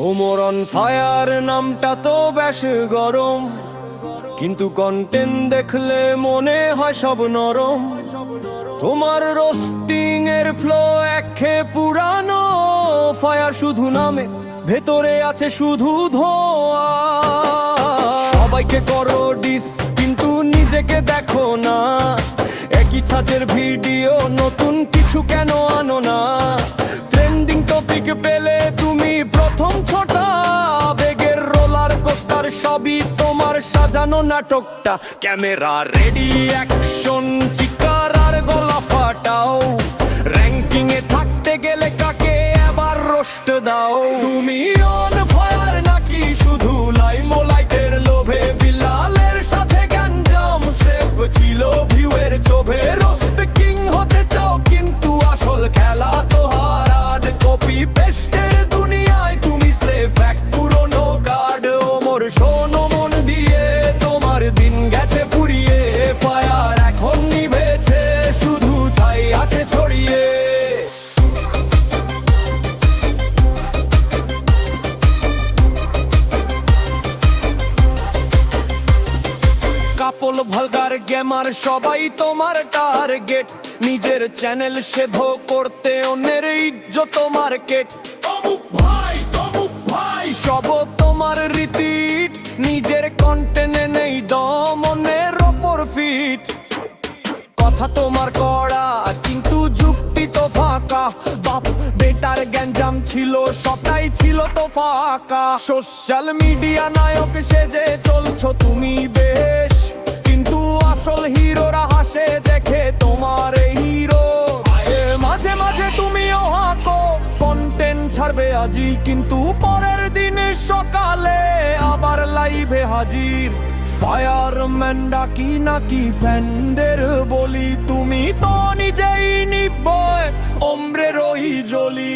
Omar on fire নামটা তো বেশ গরম, কিন্তু কন্টেন্ট দেখলে মনে হয় সব নরম। তোমার রোস্টিং এর ফ্লো একে পুরানো, ফায়ার শুধু নামে, ভেতরে আছে শুধু ধোঁয়া। সবাইকে করো ডিস, কিন্তু নিজেকে দেখো না। একই ছাঁচের ভিডিও, নতুন কিছু কেন আনো না? ট্রেন্ডিং টপিক পেলে তুমি প্রথম ছোটা, বেগের রোলার কোস্টার সবই তোমার সাজানো নাটকটা। ক্যামেরা রেডি, অ্যাকশন, চিৎকার আর গলা ফাটাও। র্যাঙ্কিং এ থাকতে গেলে কাকে এবার রোস্ট দাও? তুমি অন ফায়ার নাকি শুধু লাইমলাইটের লোভে? বিলালের সাথে গ্যাঞ্জাম সেফ ছিল ভিউয়ের চোভে। রোস্ট কিং হতে চাও, কিন্তু আসল খেলা তো হারাড। কপি পেস্টের দুনিয়ায় তুমি স্রেফ এক পুরনো কার্ড। ওমর শোনো মন দিয়ে, তোমার দিন গেছে ফুরিয়ে। ফায়ার এখন নিভেছে, শুধু ছাই আছে ছড়িয়ে। কাপল ভালগার গেমার সবাই তোমার টার্গেট। নিজের চ্যানেল সেভ করতে অন্যের ইজ্জত মার্কেট। তমুক ভাই সব তোমার রীতিট, নিজের কন্টেন্টে নেই দম, অন্যের ওপর ফিট। কথা তোমার কড়া, কিন্তু যুক্তি তো ফাঁকা। বাপ বেটার গ্যাঞ্জাম ছিল, সবটাই ছিল তো ফাঁকা। সোশ্যাল মিডিয়া নায়ক সেজে চলছো তুমি বেশ, কিন্তু আসল হিরোরা হাসে দেখে তোমার এই হিরো। মাঝে মাঝে তুমিও হাঁকো, কন্টেন্ট ছাড়বে আজই, কিন্তু পরের দিনে সকালে আবার লাইভে হাজির। ফায়ারম্যান ডাকি নাকি ফ্যানদের বলি? তুমি তো নিজেই নির্ভয়, ওমরের ওই জ্বলি।